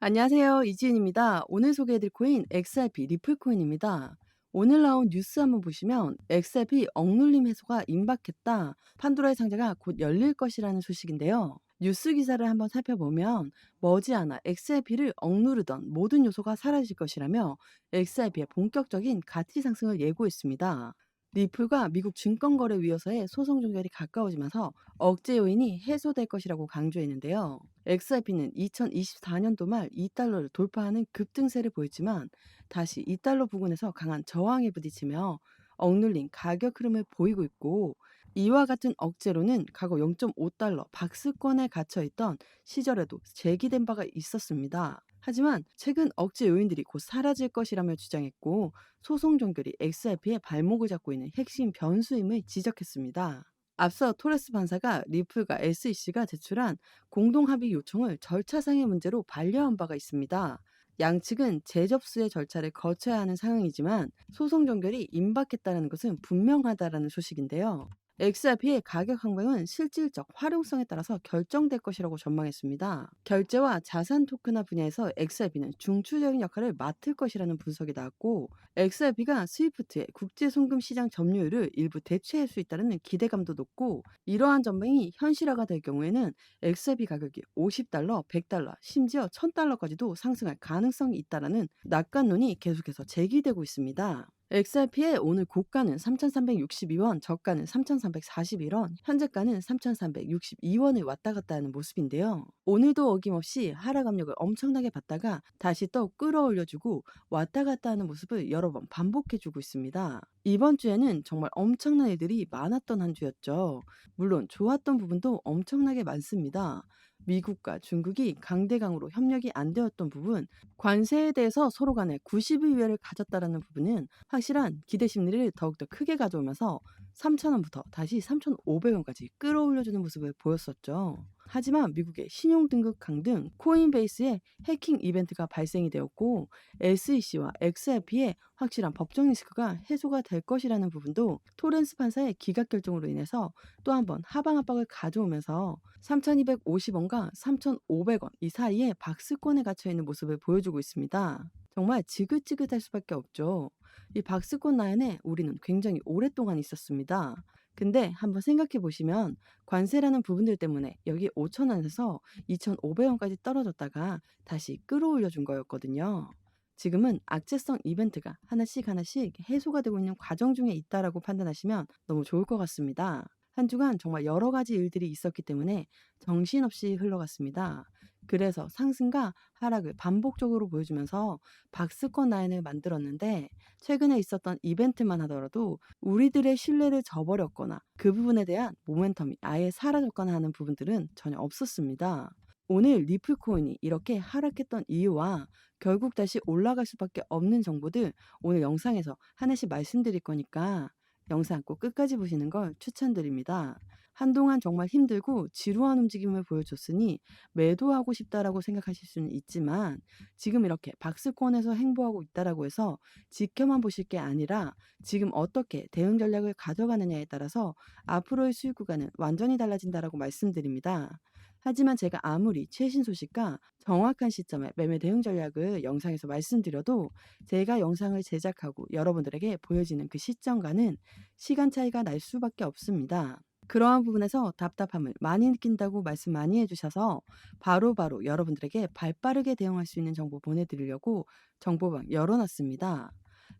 안녕하세요. 이지은입니다. 오늘 소개해드릴 코인 XRP 리플코인입니다. 오늘 나온 뉴스 한번 보시면 XRP 억눌림 해소가 임박했다. 판도라의 상자가 곧 열릴 것이라는 소식인데요. 뉴스 기사를 한번 살펴보면 머지않아 XRP를 억누르던 모든 요소가 사라질 것이라며 XRP의 본격적인 가치 상승을 예고했습니다. 리플과 미국 증권거래위원회의 소송 종결이 가까워지면서 억제 요인이 해소될 것이라고 강조했는데요. XRP는 2024년도 말 2달러를 돌파하는 급등세를 보였지만 다시 2달러 부근에서 강한 저항에 부딪히며 억눌린 가격 흐름을 보이고 있고, 이와 같은 억제로는 과거 0.5달러 박스권에 갇혀 있던 시절에도 제기된 바가 있었습니다. 하지만 최근 억제 요인들이 곧 사라질 것이라며 주장했고, 소송 종결이 XRP의 발목을 잡고 있는 핵심 변수임을 지적했습니다. 앞서 토레스 판사가 리플과 SEC가 제출한 공동합의 요청을 절차상의 문제로 반려한 바가 있습니다. 양측은 재접수의 절차를 거쳐야 하는 상황이지만 소송 종결이 임박했다는 것은 분명하다라는 소식인데요. XRP의 가격 항공은 실질적 활용성에 따라서 결정될 것이라고 전망했습니다. 결제와 자산 토크나 분야에서 XRP는 중추적인 역할을 맡을 것이라는 분석이 나왔고, XRP가 스위프트의 국제 송금 시장 점유율을 일부 대체할 수 있다는 기대감도 높고, 이러한 전망이 현실화가 될 경우에는 XRP 가격이 50달러, 100달러, 심지어 1000달러까지도 상승할 가능성이 있다라는 낙관론이 계속해서 제기되고 있습니다. XRP의 오늘 고가는 3,362원, 저가는 3,341원, 현재가는 3,362원을 왔다 갔다 하는 모습인데요. 오늘도 어김없이 하락 압력을 엄청나게 받다가 다시 또 끌어올려주고 왔다 갔다 하는 모습을 여러 번 반복해주고 있습니다. 이번 주에는 정말 엄청난 일들이 많았던 한 주였죠. 물론 좋았던 부분도 엄청나게 많습니다. 미국과 중국이 강대강으로 협력이 안 되었던 부분, 관세에 대해서 서로 간에 90일 유예를 가졌다라는 부분은 확실한 기대 심리를 더욱더 크게 가져오면서 3,000원부터 다시 3,500원까지 끌어올려주는 모습을 보였었죠. 하지만 미국의 신용등급 강등, 코인베이스의 해킹 이벤트가 발생이 되었고, SEC와 XRP의 확실한 법적 리스크가 해소가 될 것이라는 부분도 토렌스 판사의 기각 결정으로 인해서 또 한 번 하방 압박을 가져오면서 3,250원과 3,500원 이 사이에 박스권에 갇혀 있는 모습을 보여주고 있습니다. 정말 지긋지긋할 수밖에 없죠. 이 박스권 라인에 우리는 굉장히 오랫동안 있었습니다. 근데 한번 생각해 보시면 관세라는 부분들 때문에 여기 5,000원에서 2,500원까지 떨어졌다가 다시 끌어올려 준 거였거든요. 지금은 악재성 이벤트가 하나씩 하나씩 해소가 되고 있는 과정 중에 있다라고 판단하시면 너무 좋을 것 같습니다. 한 주간 정말 여러 가지 일들이 있었기 때문에 정신없이 흘러갔습니다. 그래서 상승과 하락을 반복적으로 보여주면서 박스권 라인을 만들었는데, 최근에 있었던 이벤트만 하더라도 우리들의 신뢰를 저버렸거나 그 부분에 대한 모멘텀이 아예 사라졌거나 하는 부분들은 전혀 없었습니다. 오늘 리플코인이 이렇게 하락했던 이유와 결국 다시 올라갈 수밖에 없는 정보들 오늘 영상에서 하나씩 말씀드릴 거니까 영상 꼭 끝까지 보시는 걸 추천드립니다. 한동안 정말 힘들고 지루한 움직임을 보여줬으니 매도하고 싶다라고 생각하실 수는 있지만, 지금 이렇게 박스권에서 행보하고 있다라고 해서 지켜만 보실 게 아니라 지금 어떻게 대응 전략을 가져가느냐에 따라서 앞으로의 수익 구간은 완전히 달라진다라고 말씀드립니다. 하지만 제가 아무리 최신 소식과 정확한 시점에 매매 대응 전략을 영상에서 말씀드려도 제가 영상을 제작하고 여러분들에게 보여지는 그 시점과는 시간 차이가 날 수밖에 없습니다. 그러한 부분에서 답답함을 많이 느낀다고 말씀 많이 해주셔서 바로바로 여러분들에게 발빠르게 대응할 수 있는 정보 보내드리려고 정보방 열어놨습니다.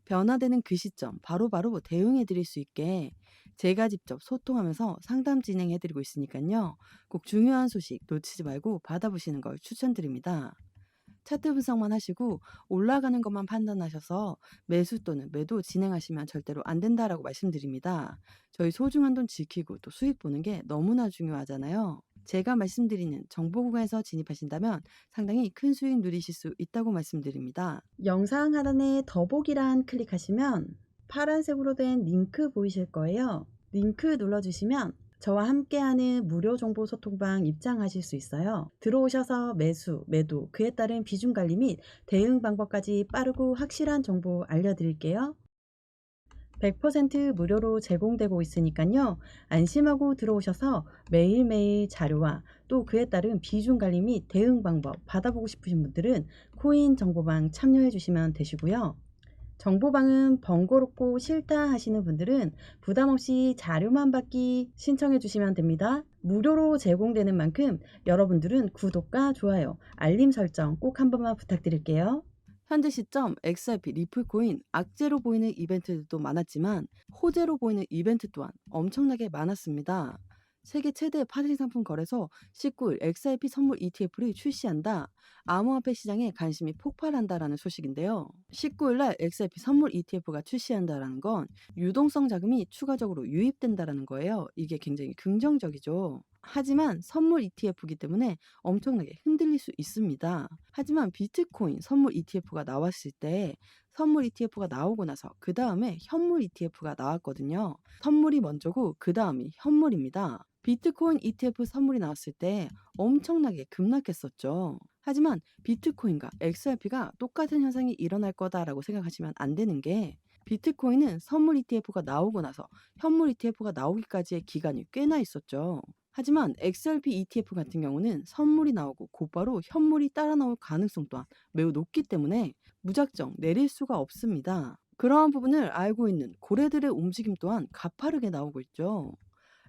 변화되는 그 시점 바로바로 대응해 드릴 수 있게 제가 직접 소통하면서 상담 진행해 드리고 있으니까요. 꼭 중요한 소식 놓치지 말고 받아보시는 걸 추천드립니다. 차트 분석만 하시고 올라가는 것만 판단하셔서 매수 또는 매도 진행하시면 절대로 안 된다라고 말씀드립니다. 저희 소중한 돈 지키고 또 수익 보는 게 너무나 중요하잖아요. 제가 말씀드리는 정보 구간에서 진입하신다면 상당히 큰 수익 누리실 수 있다고 말씀드립니다. 영상 하단에 더보기란 클릭하시면 파란색으로 된 링크 보이실 거예요. 링크 눌러주시면 저와 함께하는 무료 정보 소통방 입장하실 수 있어요. 들어오셔서 매수, 매도, 그에 따른 비중 관리 및 대응 방법까지 빠르고 확실한 정보 알려드릴게요. 100% 무료로 제공되고 있으니까요. 안심하고 들어오셔서 매일매일 자료와 또 그에 따른 비중 관리 및 대응 방법 받아보고 싶으신 분들은 코인 정보방 참여해 주시면 되시고요. 정보방은 번거롭고 싫다 하시는 분들은 부담 없이 자료만 받기 신청해 주시면 됩니다. 무료로 제공되는 만큼 여러분들은 구독과 좋아요, 알림 설정 꼭 한 번만 부탁드릴게요. 현재 시점 XRP 리플코인 악재로 보이는 이벤트들도 많았지만 호재로 보이는 이벤트 또한 엄청나게 많았습니다. 세계 최대 파생 상품 거래소 19일 XRP 선물 ETF를 출시한다. 암호화폐 시장에 관심이 폭발한다라는 소식인데요. 19일 날 XRP 선물 ETF가 출시한다라는 건 유동성 자금이 추가적으로 유입된다라는 거예요. 이게 굉장히 긍정적이죠. 하지만 선물 ETF이기 때문에 엄청나게 흔들릴 수 있습니다. 하지만 비트코인 선물 ETF가 나왔을 때 선물 ETF가 나오고 나서 그 다음에 현물 ETF가 나왔거든요. 선물이 먼저고 그 다음이 현물입니다. 비트코인 ETF 선물이 나왔을 때 엄청나게 급락했었죠. 하지만 비트코인과 XRP가 똑같은 현상이 일어날 거다라고 생각하시면 안 되는 게 비트코인은 선물 ETF가 나오고 나서 현물 ETF가 나오기까지의 기간이 꽤나 있었죠. 하지만 XRP ETF 같은 경우는 선물이 나오고 곧바로 현물이 따라 나올 가능성 또한 매우 높기 때문에 무작정 내릴 수가 없습니다. 그러한 부분을 알고 있는 고래들의 움직임 또한 가파르게 나오고 있죠.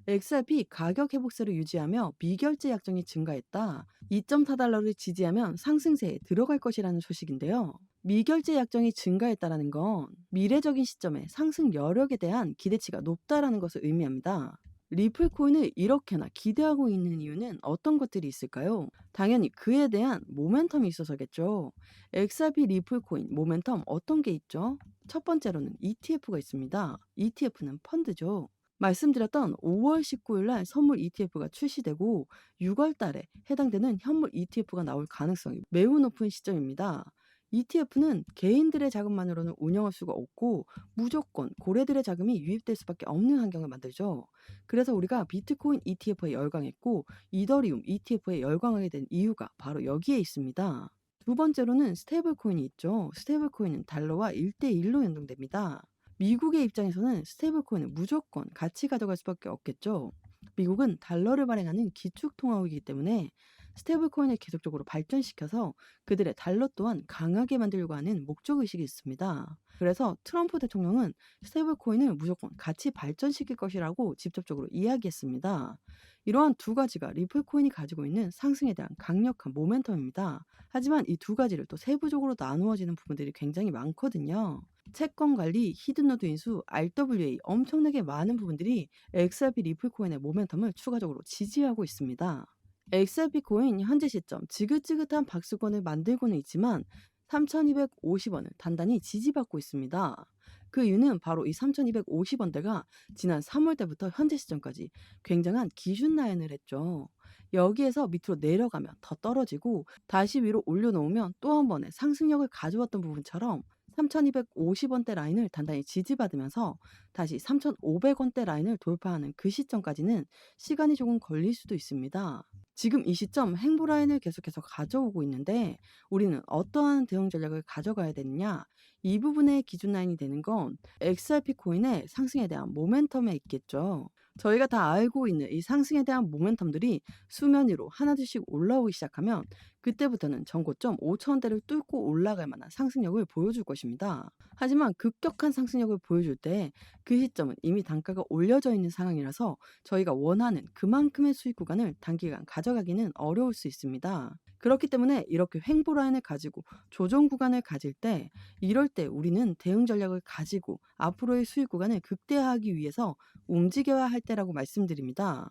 XRP 가격 회복세를 유지하며 미결제 약정이 증가했다. 2.4달러를 지지하면 상승세에 들어갈 것이라는 소식인데요. 미결제 약정이 증가했다는 건 미래적인 시점에 상승 여력에 대한 기대치가 높다라는 것을 의미합니다. 리플 코인을 이렇게나 기대하고 있는 이유는 어떤 것들이 있을까요? 당연히 그에 대한 모멘텀이 있어서겠죠. XRP 리플 코인 모멘텀 어떤 게 있죠? 첫 번째로는 ETF가 있습니다. ETF는 펀드죠. 말씀드렸던 5월 19일 날 선물 ETF가 출시되고 6월 달에 해당되는 현물 ETF가 나올 가능성이 매우 높은 시점입니다. ETF는 개인들의 자금만으로는 운영할 수가 없고 무조건 고래들의 자금이 유입될 수밖에 없는 환경을 만들죠. 그래서 우리가 비트코인 ETF에 열광했고 이더리움 ETF에 열광하게 된 이유가 바로 여기에 있습니다. 두 번째로는 스테이블 코인이 있죠. 스테이블 코인은 달러와 1대1로 연동됩니다. 미국의 입장에서는 스테이블 코인은 무조건 같이 가져갈 수밖에 없겠죠. 미국은 달러를 발행하는 기축 통화국이기 때문에 스테이블 코인을 계속적으로 발전시켜서 그들의 달러 또한 강하게 만들려고 하는 목적의식이 있습니다. 그래서 트럼프 대통령은 스테이블 코인을 무조건 같이 발전시킬 것이라고 직접적으로 이야기했습니다. 이러한 두 가지가 리플 코인이 가지고 있는 상승에 대한 강력한 모멘텀입니다. 하지만 이 두 가지를 또 세부적으로 나누어지는 부분들이 굉장히 많거든요. 채권 관리, 히든노드 인수, RWA 엄청나게 많은 부분들이 XRP 리플 코인의 모멘텀을 추가적으로 지지하고 있습니다. XRP 코인 현재 시점 지긋지긋한 박수권을 만들고는 있지만 3,250원을 단단히 지지받고 있습니다. 그 이유는 바로 이 3,250원대가 지난 3월 때부터 현재 시점까지 굉장한 기준 라인을 했죠. 여기에서 밑으로 내려가면 더 떨어지고 다시 위로 올려놓으면 또 한 번의 상승력을 가져왔던 부분처럼 3,250원대 라인을 단단히 지지받으면서 다시 3,500원대 라인을 돌파하는 그 시점까지는 시간이 조금 걸릴 수도 있습니다. 지금 이 시점 행보 라인을 계속해서 가져오고 있는데 우리는 어떠한 대응 전략을 가져가야 되느냐? 이 부분의 기준 라인이 되는 건 XRP 코인의 상승에 대한 모멘텀에 있겠죠. 저희가 다 알고 있는 이 상승에 대한 모멘텀들이 수면 위로 하나둘씩 올라오기 시작하면 그때부터는 전고점 5,000원대를 뚫고 올라갈 만한 상승력을 보여줄 것입니다. 하지만 급격한 상승력을 보여줄 때 그 시점은 이미 단가가 올려져 있는 상황이라서 저희가 원하는 그만큼의 수익 구간을 단기간 가져가기는 어려울 수 있습니다. 그렇기 때문에 이렇게 횡보 라인을 가지고 조정 구간을 가질 때 이럴 때 우리는 대응 전략을 가지고 앞으로의 수익 구간을 극대화하기 위해서 움직여야 할 때라고 말씀드립니다.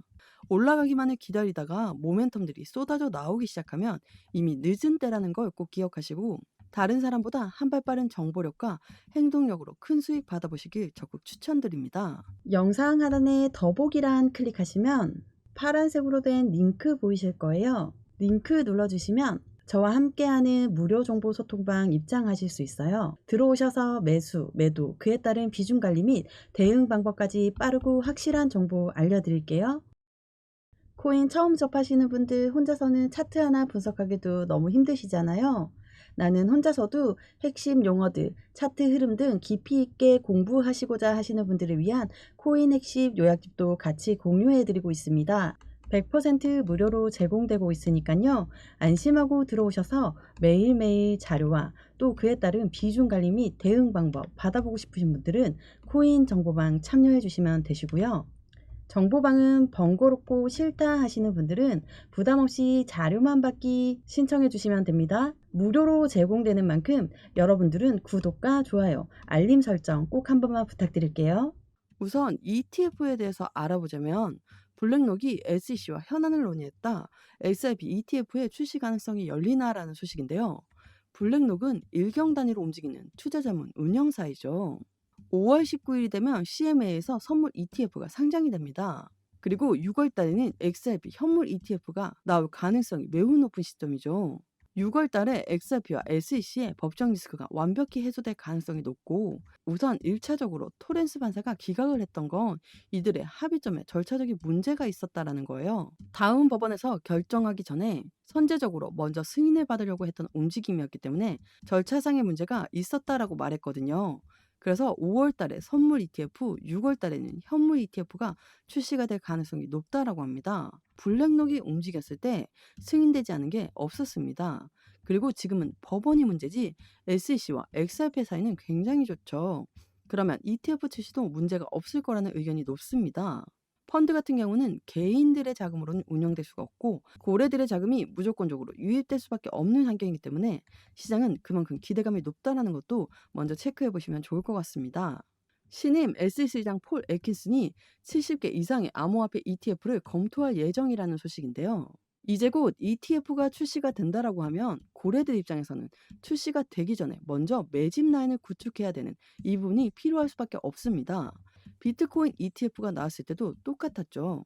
올라가기만을 기다리다가 모멘텀들이 쏟아져 나오기 시작하면 이미 늦은 때라는 걸 꼭 기억하시고 다른 사람보다 한 발 빠른 정보력과 행동력으로 큰 수익 받아보시길 적극 추천드립니다. 영상 하단에 더보기란 클릭하시면 파란색으로 된 링크 보이실 거예요. 링크 눌러주시면 저와 함께하는 무료 정보 소통방 입장하실 수 있어요. 들어오셔서 매수, 매도, 그에 따른 비중 관리 및 대응 방법까지 빠르고 확실한 정보 알려드릴게요. 코인 처음 접하시는 분들 혼자서는 차트 하나 분석하기도 너무 힘드시잖아요. 나는 혼자서도 핵심 용어들, 차트 흐름 등 깊이 있게 공부하시고자 하시는 분들을 위한 코인 핵심 요약집도 같이 공유해드리고 있습니다. 100% 무료로 제공되고 있으니까요. 안심하고 들어오셔서 매일매일 자료와 또 그에 따른 비중 관리 및 대응 방법 받아보고 싶으신 분들은 코인 정보방 참여해 주시면 되시고요. 정보방은 번거롭고 싫다 하시는 분들은 부담없이 자료만 받기 신청해 주시면 됩니다. 무료로 제공되는 만큼 여러분들은 구독과 좋아요, 알림 설정 꼭 한 번만 부탁드릴게요. 우선 ETF에 대해서 알아보자면 블랙록이 SEC와 현안을 논의했다. XRP ETF의 출시 가능성이 열리나라는 소식인데요. 블랙록은 일경 단위로 움직이는 투자 자문 운영사이죠. 5월 19일이 되면 CMA에서 선물 ETF가 상장이 됩니다. 그리고 6월 달에는 XRP 현물 ETF가 나올 가능성이 매우 높은 시점이죠. 6월 달에 XRP와 SEC의 법정 리스크가 완벽히 해소될 가능성이 높고 우선 1차적으로 토렌스 판사가 기각을 했던 건 이들의 합의점에 절차적인 문제가 있었다라는 거예요. 다음 법원에서 결정하기 전에 선제적으로 먼저 승인을 받으려고 했던 움직임이었기 때문에 절차상의 문제가 있었다라고 말했거든요. 그래서 5월 달에 선물 ETF, 6월 달에는 현물 ETF가 출시가 될 가능성이 높다라고 합니다. 블랙록이 움직였을 때 승인되지 않은 게 없었습니다. 그리고 지금은 법원이 문제지 SEC와 XRP 사이는 굉장히 좋죠. 그러면 ETF 출시도 문제가 없을 거라는 의견이 높습니다. 펀드 같은 경우는 개인들의 자금으로는 운영될 수가 없고 고래들의 자금이 무조건적으로 유입될 수밖에 없는 환경이기 때문에 시장은 그만큼 기대감이 높다는 것도 먼저 체크해 보시면 좋을 것 같습니다. 신임 SEC장 폴 애킨슨이 70개 이상의 암호화폐 ETF를 검토할 예정이라는 소식인데요. 이제 곧 ETF가 출시가 된다라고 하면 고래들 입장에서는 출시가 되기 전에 먼저 매집 라인을 구축해야 되는 이 부분이 필요할 수밖에 없습니다. 비트코인 ETF가 나왔을 때도 똑같았죠.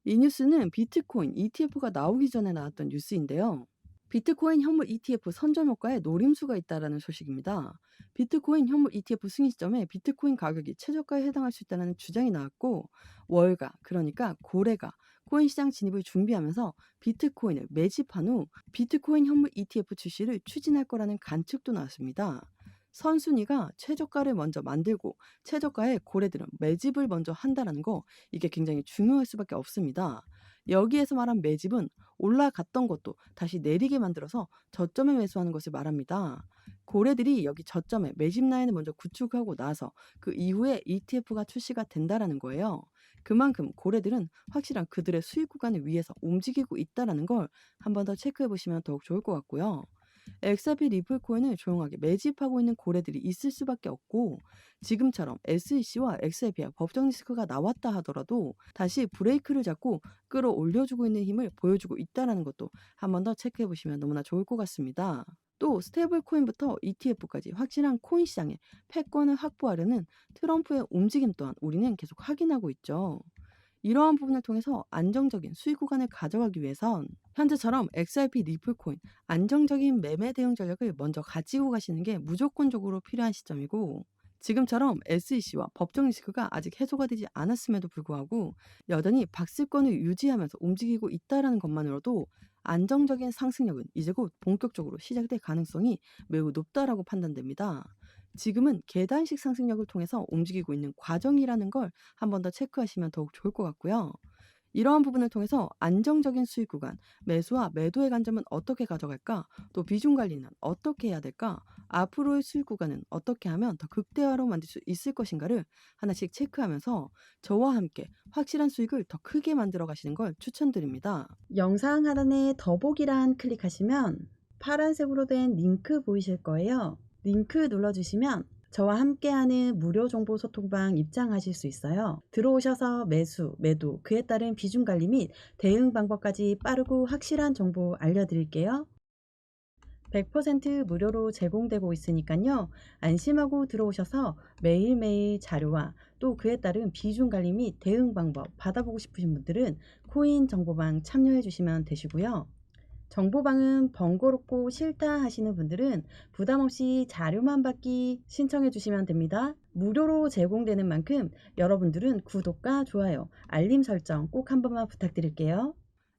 이 뉴스는 비트코인 ETF가 나오기 전에 나왔던 뉴스인데요. 비트코인 현물 ETF 선점 효과에 노림수가 있다라는 소식입니다. 비트코인 현물 ETF 승인 시점에 비트코인 가격이 최저가에 해당할 수 있다는 주장이 나왔고 월가 그러니까 고래가 코인 시장 진입을 준비하면서 비트코인을 매집한 후 비트코인 현물 ETF 출시를 추진할 거라는 관측도 나왔습니다. 선순위가 최저가를 먼저 만들고 최저가에 고래들은 매집을 먼저 한다는 거 이게 굉장히 중요할 수밖에 없습니다. 여기에서 말한 매집은 올라갔던 것도 다시 내리게 만들어서 저점에 매수하는 것을 말합니다. 고래들이 여기 저점에 매집 라인을 먼저 구축하고 나서 그 이후에 ETF가 출시가 된다라는 거예요. 그만큼 고래들은 확실한 그들의 수익 구간을 위해서 움직이고 있다라는 걸 한 번 더 체크해 보시면 더욱 좋을 것 같고요. XRP 리플 코인을 조용하게 매집하고 있는 고래들이 있을 수밖에 없고 지금처럼 SEC와 XRP와 법정 리스크가 나왔다 하더라도 다시 브레이크를 잡고 끌어올려주고 있는 힘을 보여주고 있다는 것도 한 번 더 체크해 보시면 너무나 좋을 것 같습니다. 또 스테이블 코인부터 ETF까지 확실한 코인 시장의 패권을 확보하려는 트럼프의 움직임 또한 우리는 계속 확인하고 있죠. 이러한 부분을 통해서 안정적인 수익 구간을 가져가기 위해선 현재처럼 XRP 리플코인 안정적인 매매 대응 전략을 먼저 가지고 가시는 게 무조건적으로 필요한 시점이고 지금처럼 SEC와 법정 리스크가 아직 해소가 되지 않았음에도 불구하고 여전히 박스권을 유지하면서 움직이고 있다는 것만으로도 안정적인 상승력은 이제 곧 본격적으로 시작될 가능성이 매우 높다라고 판단됩니다. 지금은 계단식 상승력을 통해서 움직이고 있는 과정이라는 걸 한 번 더 체크하시면 더욱 좋을 것 같고요. 이러한 부분을 통해서 안정적인 수익 구간, 매수와 매도의 관점은 어떻게 가져갈까? 또 비중 관리는 어떻게 해야 될까? 앞으로의 수익 구간은 어떻게 하면 더 극대화로 만들 수 있을 것인가를 하나씩 체크하면서 저와 함께 확실한 수익을 더 크게 만들어 가시는 걸 추천드립니다. 영상 하단에 더보기란 클릭하시면 파란색으로 된 링크 보이실 거예요. 링크 눌러주시면 저와 함께하는 무료 정보 소통방 입장하실 수 있어요. 들어오셔서 매수, 매도, 그에 따른 비중 관리 및 대응 방법까지 빠르고 확실한 정보 알려드릴게요. 100% 무료로 제공되고 있으니까요. 안심하고 들어오셔서 매일매일 자료와 또 그에 따른 비중 관리 및 대응 방법 받아보고 싶으신 분들은 코인 정보방 참여해 주시면 되시고요. 정보방은 번거롭고 싫다 하시는 분들은 부담없이 자료만 받기 신청해 주시면 됩니다. 무료로 제공되는 만큼 여러분들은 구독과 좋아요, 알림 설정 꼭 한 번만 부탁드릴게요.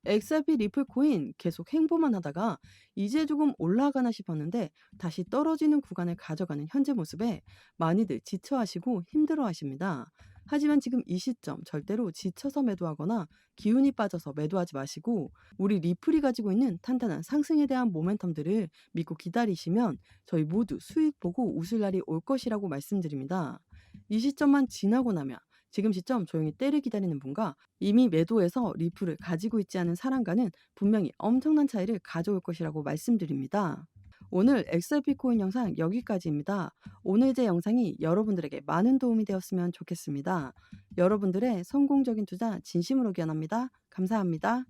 XRP 리플 코인 계속 행보만 하다가 이제 조금 올라가나 싶었는데 다시 떨어지는 구간을 가져가는 현재 모습에 많이들 지쳐하시고 힘들어하십니다. 하지만 지금 이 시점 절대로 지쳐서 매도하거나 기운이 빠져서 매도하지 마시고 우리 리플이 가지고 있는 탄탄한 상승에 대한 모멘텀들을 믿고 기다리시면 저희 모두 수익 보고 웃을 날이 올 것이라고 말씀드립니다. 이 시점만 지나고 나면 지금 시점 조용히 때를 기다리는 분과 이미 매도해서 리플을 가지고 있지 않은 사람과는 분명히 엄청난 차이를 가져올 것이라고 말씀드립니다. 오늘 XRP 코인 영상 여기까지입니다. 오늘 제 영상이 여러분들에게 많은 도움이 되었으면 좋겠습니다. 여러분들의 성공적인 투자 진심으로 기원합니다. 감사합니다.